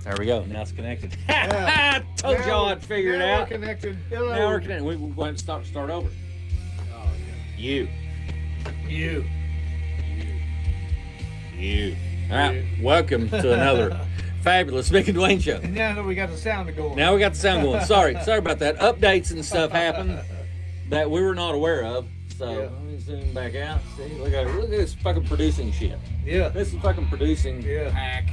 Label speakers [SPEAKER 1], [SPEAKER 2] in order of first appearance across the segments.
[SPEAKER 1] There we go. Now it's connected.
[SPEAKER 2] Yeah.
[SPEAKER 1] Told y'all I'd figure it out.
[SPEAKER 2] We're connected. Hello.
[SPEAKER 1] Now we're connected. We're going to start over.
[SPEAKER 2] Oh, yeah.
[SPEAKER 1] You. All right. Welcome to another fabulous Mick and Duane show.
[SPEAKER 2] And now that we got the sound going.
[SPEAKER 1] Now we got the sound going. Sorry about that. Updates and stuff happened that we were not aware of. So
[SPEAKER 2] Yeah.
[SPEAKER 1] let me zoom back out. See, look at this fucking producing shit.
[SPEAKER 2] Yeah.
[SPEAKER 1] This is fucking producing.
[SPEAKER 2] Yeah.
[SPEAKER 1] Hack.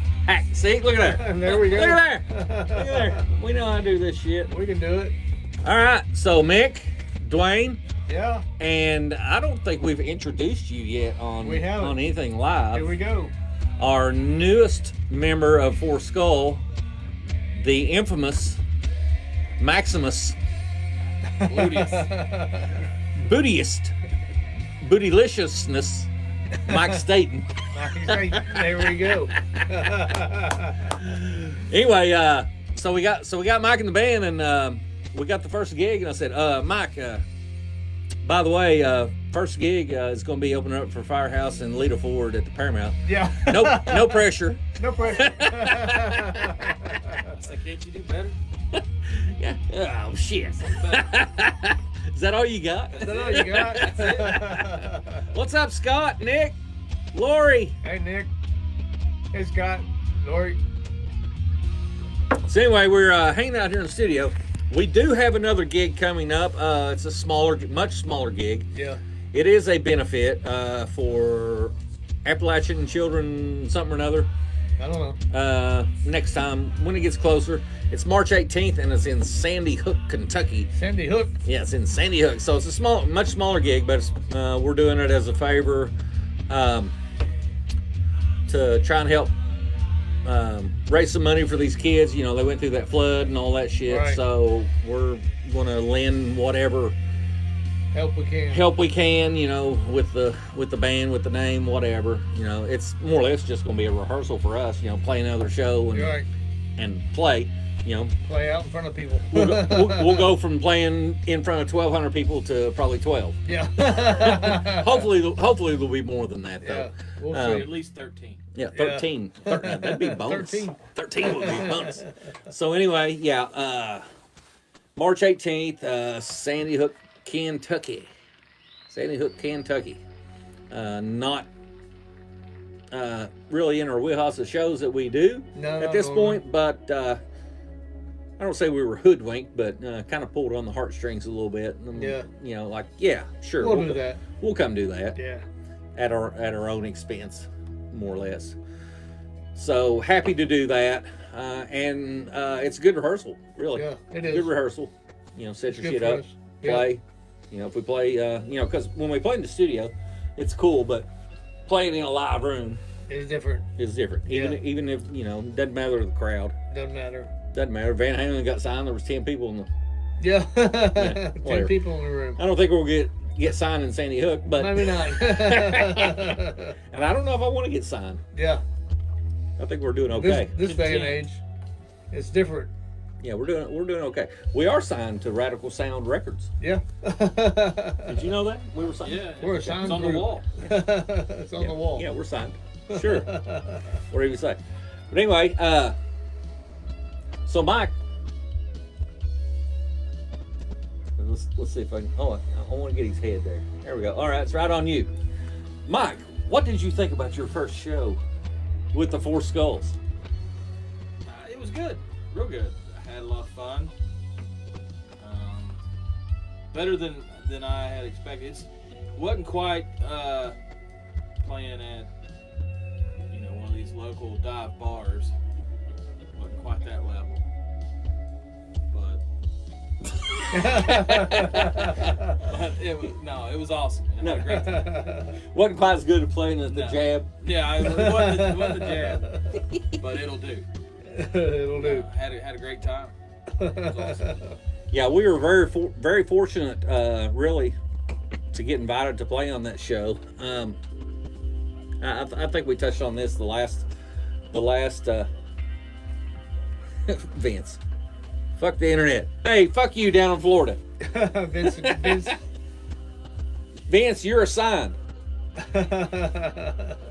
[SPEAKER 1] See, look at there.
[SPEAKER 2] And there we go.
[SPEAKER 1] Look at there. Look at there. We know how to do this shit.
[SPEAKER 2] We can do it.
[SPEAKER 1] All right. So Mick, Duane,
[SPEAKER 2] Yeah.
[SPEAKER 1] and I don't think we've introduced you yet on
[SPEAKER 2] We haven't.
[SPEAKER 1] on anything live.
[SPEAKER 2] Here we go.
[SPEAKER 1] Our newest member of Four Skull, the infamous Maximus Bootylicious, Mike Staten.
[SPEAKER 2] There we go.
[SPEAKER 1] Anyway, so we got Mike in the band, and we got the first gig, and I said, Mike, by the way, first gig is going to be opening up for Firehouse and Lita Ford at the Paramount.
[SPEAKER 2] Yeah.
[SPEAKER 1] No pressure.
[SPEAKER 2] No pressure.
[SPEAKER 3] So can't you do better?
[SPEAKER 1] Yeah. Oh shit. Is that all you got?
[SPEAKER 2] Is that all you got?
[SPEAKER 1] What's up, Scott, Nick, Lori?
[SPEAKER 2] Hey, Nick. Hey, Scott. Lori.
[SPEAKER 1] So anyway, we're hanging out here in the studio. We do have another gig coming up. It's a much smaller gig.
[SPEAKER 2] Yeah.
[SPEAKER 1] It is a benefit for Appalachian children, something or another.
[SPEAKER 2] I don't know.
[SPEAKER 1] Next time, when it gets closer, it's March 18th, and it's in Sandy Hook, Kentucky.
[SPEAKER 2] Sandy Hook.
[SPEAKER 1] Yeah, it's in Sandy Hook. So it's a much smaller gig, but we're doing it as a favor to try and help raise some money for these kids. You know, they went through that flood and all that shit.
[SPEAKER 2] Right.
[SPEAKER 1] So we're going to lend whatever
[SPEAKER 2] help we can.
[SPEAKER 1] You know, with the band, with the name, whatever. You know, it's more or less just going to be a rehearsal for us. You know, play another show and
[SPEAKER 2] Right.
[SPEAKER 1] and play. You know,
[SPEAKER 2] Play out in front of people.
[SPEAKER 1] we'll go from playing in front of 1,200 people to probably 12.
[SPEAKER 2] Yeah.
[SPEAKER 1] Hopefully there'll be more than that though.
[SPEAKER 2] Yeah. We'll
[SPEAKER 1] Um,
[SPEAKER 2] see.
[SPEAKER 3] At least 13.
[SPEAKER 1] Yeah, 13. That'd be bonus.
[SPEAKER 2] 13.
[SPEAKER 1] 13 would be bonus. So anyway, yeah, March 18th, Sandy Hook, Kentucky. Sandy Hook, Kentucky. Not really in our wheelhouse of shows that we do at this point, but I don't say we were hoodwinked, but kind of pulled on the heartstrings a little bit.
[SPEAKER 2] Yeah.
[SPEAKER 1] You know, like, yeah, sure.
[SPEAKER 2] We'll do that.
[SPEAKER 1] We'll come do that.
[SPEAKER 2] Yeah.
[SPEAKER 1] At our own expense, more or less. So happy to do that, and it's a good rehearsal, really.
[SPEAKER 2] Yeah, it is.
[SPEAKER 1] Good rehearsal. You know, set
[SPEAKER 2] It's
[SPEAKER 1] your
[SPEAKER 2] good
[SPEAKER 1] shit
[SPEAKER 2] for
[SPEAKER 1] up,
[SPEAKER 2] us. Yeah.
[SPEAKER 1] play. You know, if we play, you know, because when we play in the studio, it's cool, but playing in a live room
[SPEAKER 2] It's different.
[SPEAKER 1] is different. Even if, you know, doesn't matter to the crowd.
[SPEAKER 2] Doesn't matter.
[SPEAKER 1] Doesn't matter. Van Halen got signed. There was 10 people in the.
[SPEAKER 2] Yeah.
[SPEAKER 1] whatever.
[SPEAKER 2] 10 people in the room.
[SPEAKER 1] I don't think we'll get signed in Sandy Hook, but
[SPEAKER 2] Maybe not.
[SPEAKER 1] and I don't know if I want to get signed.
[SPEAKER 2] Yeah.
[SPEAKER 1] I think we're doing okay.
[SPEAKER 2] This day and age, it's different.
[SPEAKER 1] Yeah, we're doing okay. We are signed to Radical Sound Records.
[SPEAKER 2] Yeah.
[SPEAKER 1] Did you know that? We were signed.
[SPEAKER 3] Yeah.
[SPEAKER 2] We're a
[SPEAKER 3] It's
[SPEAKER 2] sound
[SPEAKER 3] on the
[SPEAKER 2] group.
[SPEAKER 3] wall.
[SPEAKER 2] It's on the wall.
[SPEAKER 1] Yeah, we're signed. Sure. Whatever you say. But anyway, so Mike, let's see if I can. Oh, I want to get his head there. There we go. All right, it's right on you, Mike. What did you think about your first show with the Four Skulls?
[SPEAKER 3] It was good. Real good. I had a lot of fun. Better than I had expected. It wasn't quite playing at, you know, one of these local dive bars. Wasn't quite that level. But it was awesome. I had a great time.
[SPEAKER 1] Wasn't quite as good at playing as the
[SPEAKER 3] No.
[SPEAKER 1] Jab.
[SPEAKER 3] Yeah, it wasn't the jab, but it'll do.
[SPEAKER 2] It'll do.
[SPEAKER 3] Had a great time. It was awesome.
[SPEAKER 1] Yeah, we were very fortunate, really, to get invited to play on that show. I think we touched on this the last Vince. Fuck the internet. Hey, fuck you down in Florida. Vince, you're assigned.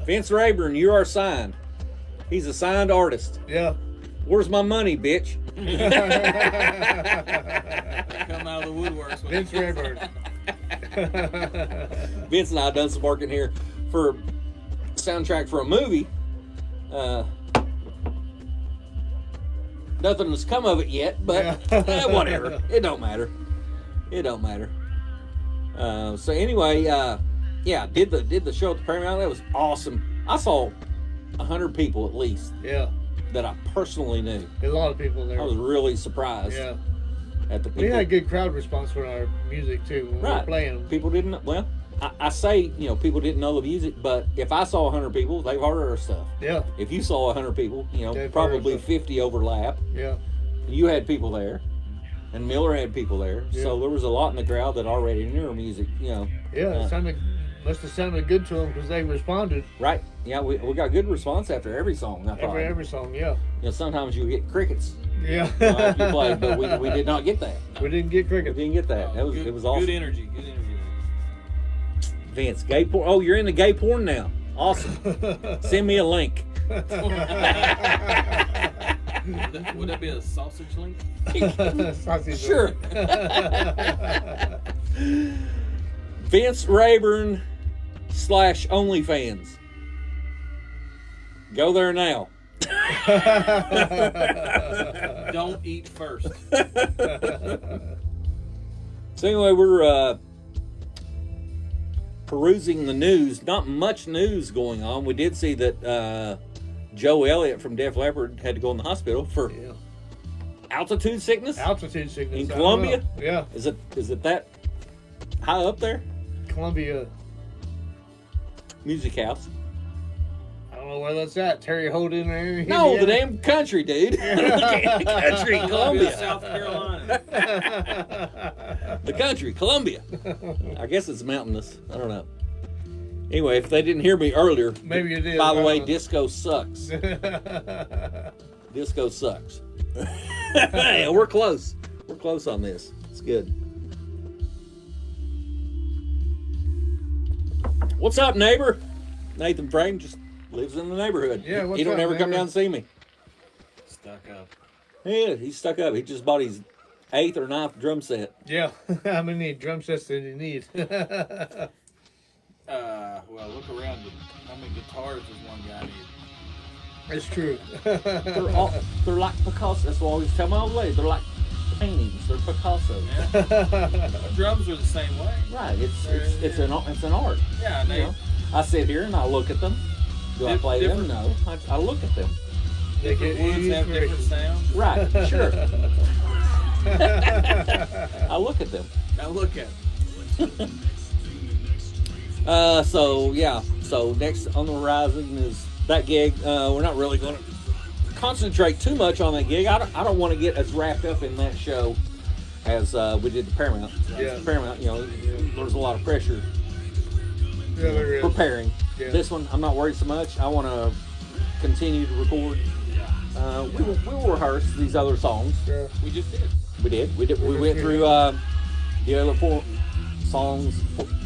[SPEAKER 1] Vince Rayburn, you are signed. He's a signed artist.
[SPEAKER 2] Yeah.
[SPEAKER 1] Where's my money, bitch?
[SPEAKER 3] Come out of the woodworks.
[SPEAKER 2] Vince Rayburn.
[SPEAKER 1] Vince and I done some work in here for soundtrack for a movie. Nothing has come of it yet, but whatever. It don't matter. It don't matter. So anyway, yeah, did the show at the Paramount. That was awesome. I saw 100 people at least.
[SPEAKER 2] Yeah.
[SPEAKER 1] That I personally knew.
[SPEAKER 2] A lot of people there.
[SPEAKER 1] I was really surprised.
[SPEAKER 2] Yeah.
[SPEAKER 1] At the people.
[SPEAKER 2] We had good crowd response for our music too when we were playing.
[SPEAKER 1] People didn't. Well, I say people didn't know the music, but if I saw 100 people, they've heard our stuff.
[SPEAKER 2] Yeah.
[SPEAKER 1] If you saw 100 people,
[SPEAKER 2] They've
[SPEAKER 1] probably 50 overlap.
[SPEAKER 2] Yeah.
[SPEAKER 1] You had people there, and Miller had people there, so there was a lot in the crowd that already knew our music.
[SPEAKER 2] Yeah, it must have sounded good to them because they responded.
[SPEAKER 1] Right. Yeah, we got good response after every song. I thought.
[SPEAKER 2] Every song, yeah.
[SPEAKER 1] Sometimes you get crickets.
[SPEAKER 2] Yeah.
[SPEAKER 1] After you played, but we did not get that.
[SPEAKER 2] We didn't get crickets.
[SPEAKER 1] We didn't get that. It was awesome.
[SPEAKER 3] Good energy. Good energy.
[SPEAKER 1] Vince, gay porn. Oh, you're into gay porn now. Awesome. Send me a link.
[SPEAKER 3] Would that be a sausage link?
[SPEAKER 2] Sausage
[SPEAKER 1] Sure. Vince Rayburn / OnlyFans. Go there now.
[SPEAKER 3] Don't eat first.
[SPEAKER 1] So anyway, we're perusing the news. Not much news going on. We did see that Joe Elliott from Def Leppard had to go in the hospital for altitude sickness.
[SPEAKER 2] Altitude sickness
[SPEAKER 1] In Colombia?
[SPEAKER 2] Yeah.
[SPEAKER 1] Is it that high up there?
[SPEAKER 2] Columbia.
[SPEAKER 1] Music House.
[SPEAKER 2] I don't know where that's at. Terre Haute in there.
[SPEAKER 1] No, the damn country, dude. The country, Columbia.
[SPEAKER 3] South Carolina.
[SPEAKER 1] The country, Columbia. I guess it's mountainous. I don't know. Anyway, if they didn't hear me earlier,
[SPEAKER 2] Maybe you did.
[SPEAKER 1] by the way, disco sucks. Disco sucks. Hey, we're close. We're close on this. It's good. What's up, neighbor? Nathan Frame just lives in the neighborhood.
[SPEAKER 2] Yeah, what's
[SPEAKER 1] he don't
[SPEAKER 2] up,
[SPEAKER 1] ever come
[SPEAKER 2] neighbor?
[SPEAKER 1] down to see me.
[SPEAKER 3] Stuck up.
[SPEAKER 1] Yeah, he's stuck up. He just bought his 8th or 9th drum set.
[SPEAKER 2] Yeah. How many drum sets do you need?
[SPEAKER 3] Well, look around you. How many guitars does one guy need?
[SPEAKER 2] It's true.
[SPEAKER 1] They're like Picasso. That's what I always tell my old lady. They're like paintings. They're Picasso.
[SPEAKER 3] Yeah. Drums are the same way.
[SPEAKER 1] Right. It's an art.
[SPEAKER 3] Yeah, they,
[SPEAKER 1] I sit here and I look at them. Do I play them? No. I look at them.
[SPEAKER 3] different woods have different sounds.
[SPEAKER 1] Right. Sure. I look at them.
[SPEAKER 3] Now look at it.
[SPEAKER 1] So next on the horizon is that gig. We're not really going to concentrate too much on that gig. I don't want to get as wrapped up in that show as we did the Paramount.
[SPEAKER 2] Yeah.
[SPEAKER 1] Paramount, there's a lot of pressure
[SPEAKER 2] Yeah, there is.
[SPEAKER 1] preparing.
[SPEAKER 2] Yeah.
[SPEAKER 1] This one, I'm not worried so much. I want to continue to record. We will rehearse these other songs.
[SPEAKER 2] Yeah.
[SPEAKER 3] We just did.
[SPEAKER 1] We did. We went through the other four songs.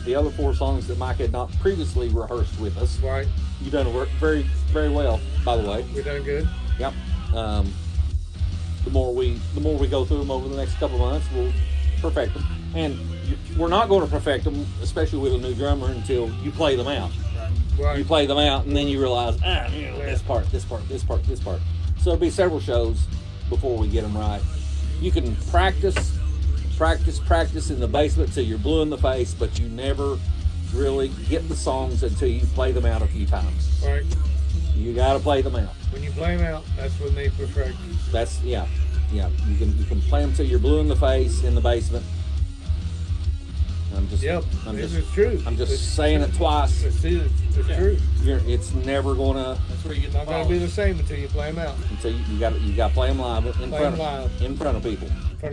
[SPEAKER 1] The other 4 songs that Mike had not previously rehearsed with us.
[SPEAKER 2] Right.
[SPEAKER 1] You done work very, very well, by the way.
[SPEAKER 2] We done good.
[SPEAKER 1] Yep. The more we go through them over the next couple of months, we'll perfect them. And we're not going to perfect them, especially with a new drummer, until you play them out.
[SPEAKER 2] Right.
[SPEAKER 1] You play them out, and then you realize, this part. So it'll be several shows before we get them right. You can practice in the basement till you're blue in the face, but you never really get the songs until you play them out a few times.
[SPEAKER 2] Right.
[SPEAKER 1] You got to play them out.
[SPEAKER 2] When you play them out, that's when they perfect.
[SPEAKER 1] That's yeah. You can play them till you're blue in the face in the basement.
[SPEAKER 2] This is true.
[SPEAKER 1] I'm just saying it twice.
[SPEAKER 2] It's true.
[SPEAKER 1] It's never gonna.
[SPEAKER 3] That's where you get the
[SPEAKER 2] Not gonna be the same until you play them out
[SPEAKER 1] Until you got to play them live in front of people.
[SPEAKER 2] in front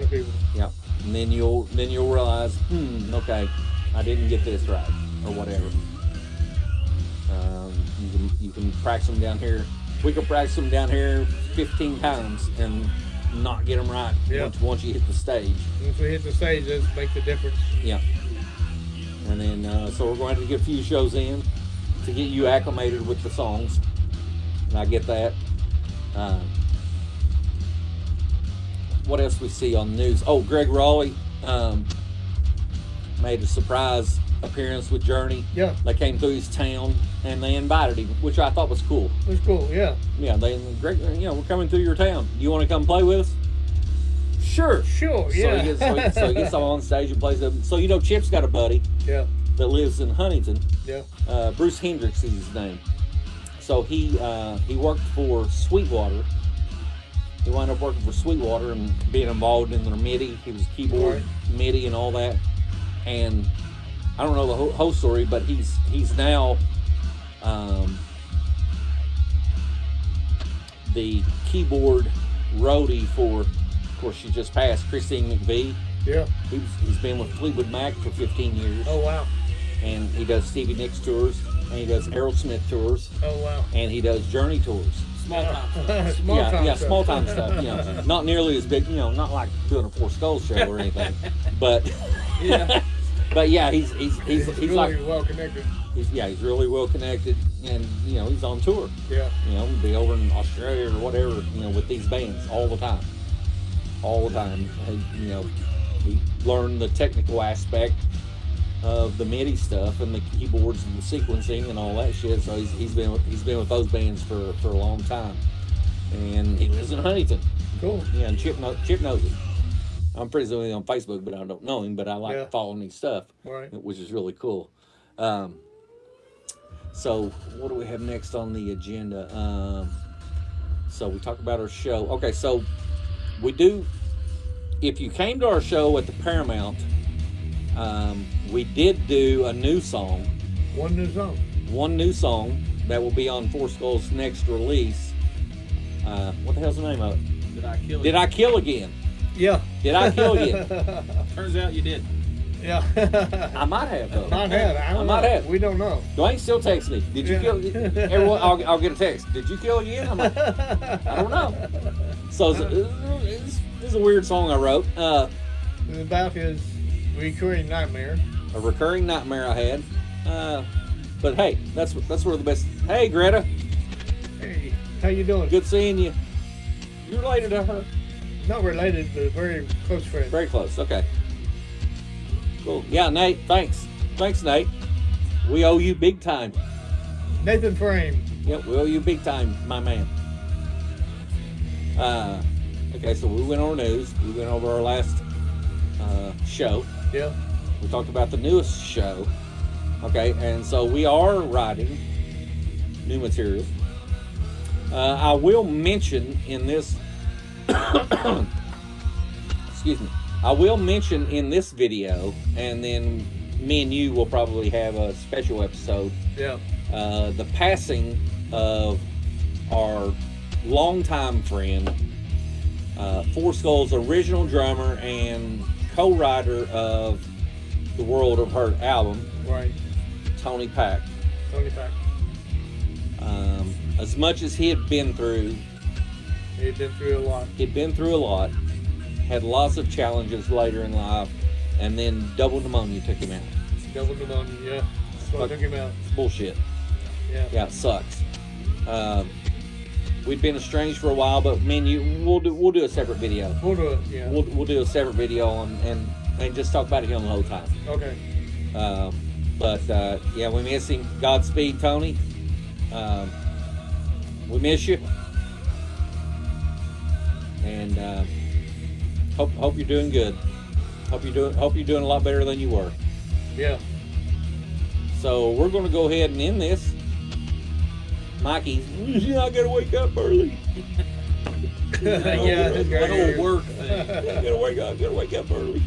[SPEAKER 2] of people.
[SPEAKER 1] Yeah, and then you'll realize, okay, I didn't get this right or whatever. You can practice them down here. We could practice them down here 15 times and not get them right once you hit the stage.
[SPEAKER 2] Once we hit the stage, that's make the difference.
[SPEAKER 1] Yeah. And then, so we're going to have to get a few shows in to get you acclimated with the songs. And I get that. what else we see on the news? Oh, Greg Raleigh made a surprise appearance with Journey.
[SPEAKER 2] Yeah.
[SPEAKER 1] They came through his town and they invited him, which I thought was cool.
[SPEAKER 2] It was cool, yeah.
[SPEAKER 1] Yeah, Greg, we're coming through your town. Do you want to come play with us? Sure.
[SPEAKER 2] Sure, yeah.
[SPEAKER 1] So he gets on stage and plays them. So Chip's got a buddy
[SPEAKER 2] Yeah.
[SPEAKER 1] that lives in Huntington.
[SPEAKER 2] Yeah.
[SPEAKER 1] Bruce Hendricks is his name. So he worked for Sweetwater. He wound up working for Sweetwater and being involved in their MIDI. He was keyboard,
[SPEAKER 2] Right.
[SPEAKER 1] MIDI, and all that. And I don't know the whole story, but he's now the keyboard roadie for, of course, she just passed, Christine McVie.
[SPEAKER 2] Yeah.
[SPEAKER 1] He's been with Fleetwood Mac for 15 years.
[SPEAKER 2] Oh, wow.
[SPEAKER 1] And he does Stevie Nicks tours, and he does Aerosmith tours,
[SPEAKER 2] Oh, wow.
[SPEAKER 1] and he does Journey tours.
[SPEAKER 3] Small time.
[SPEAKER 1] Small time stuff. Not nearly as big. Not like doing a Four Skulls show or anything. But
[SPEAKER 3] Yeah.
[SPEAKER 1] but yeah, he's
[SPEAKER 2] really
[SPEAKER 1] like
[SPEAKER 2] well connected.
[SPEAKER 1] he's really well connected, and he's on tour.
[SPEAKER 2] Yeah.
[SPEAKER 1] Be over in Australia or whatever. With these bands all the time. He learned the technical aspect of the MIDI stuff and the keyboards and the sequencing and all that shit. So he's been with those bands for a long time, and he lives in Huntington.
[SPEAKER 2] Cool.
[SPEAKER 1] Yeah, and Chip knows him. I'm pretty sure he's on Facebook, but I don't know him. But I like following his stuff,
[SPEAKER 2] Right.
[SPEAKER 1] which is really cool. So what do we have next on the agenda? So we talked about our show. Okay, so we do. If you came to our show at the Paramount, we did do a new song.
[SPEAKER 2] One new song.
[SPEAKER 1] One new song that will be on Four Skulls' next release. What the hell's the name of it?
[SPEAKER 3] Did I kill it?
[SPEAKER 1] Did I Kill Again?
[SPEAKER 2] Yeah.
[SPEAKER 1] Did I kill again?
[SPEAKER 3] Turns out you did.
[SPEAKER 2] Yeah.
[SPEAKER 1] I might have though.
[SPEAKER 2] Might have. I
[SPEAKER 1] might have.
[SPEAKER 2] We don't know.
[SPEAKER 1] Dwayne still texts me. Did you kill? Everyone, I'll get a text. Did you kill again? I'm like, I don't know. So this is a weird song I wrote.
[SPEAKER 2] It's about his recurring nightmare.
[SPEAKER 1] A recurring nightmare I had. But hey, that's where the best. Hey, Greta.
[SPEAKER 2] Hey, how you doing?
[SPEAKER 1] Good seeing you. You related to her?
[SPEAKER 2] Not related, but a very close friend.
[SPEAKER 1] Very close. Okay. Cool. Yeah, Nate. Thanks. Thanks, Nate. We owe you big time.
[SPEAKER 2] Nathan Frame.
[SPEAKER 1] Yep, we owe you big time, my man. Okay, so we went over news. We went over our last show.
[SPEAKER 2] Yeah.
[SPEAKER 1] We talked about the newest show. Okay, and so we are writing new material. I will mention in this excuse me. I will mention in this video, and then me and you will probably have a special episode.
[SPEAKER 2] Yeah.
[SPEAKER 1] The passing of our longtime friend, Four Skulls' original drummer and co-writer of the World of Hurt album,
[SPEAKER 2] Right.
[SPEAKER 1] Tony Pack.
[SPEAKER 2] Tony Pack.
[SPEAKER 1] As much as he had been through,
[SPEAKER 2] He'd been through a lot.
[SPEAKER 1] had lots of challenges later in life, and then double pneumonia took him out.
[SPEAKER 2] Double pneumonia, yeah. That's what took him out.
[SPEAKER 1] It's bullshit.
[SPEAKER 2] Yeah.
[SPEAKER 1] Yeah, it sucks. We'd been estranged for a while, but me and you, we'll do a separate video.
[SPEAKER 2] We'll do it, yeah.
[SPEAKER 1] We'll do a separate video and just talk about him the whole time.
[SPEAKER 2] Okay.
[SPEAKER 1] But yeah, we miss him. Godspeed, Tony. We miss you, and hope you're doing good. Hope you're doing a lot better than you were.
[SPEAKER 2] Yeah.
[SPEAKER 1] So we're going to go ahead and end this. Mikey, I gotta wake up early.
[SPEAKER 2] Yeah, that's
[SPEAKER 3] That
[SPEAKER 2] great.
[SPEAKER 3] old work thing.
[SPEAKER 1] Gotta wake up early.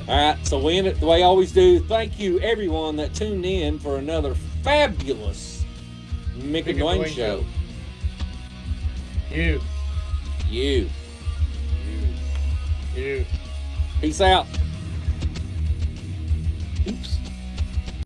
[SPEAKER 1] All right, so we end it the way I always do. Thank you, everyone that tuned in for another fabulous Mick and Duane show.
[SPEAKER 2] You.
[SPEAKER 1] You.
[SPEAKER 2] You.
[SPEAKER 1] Peace out.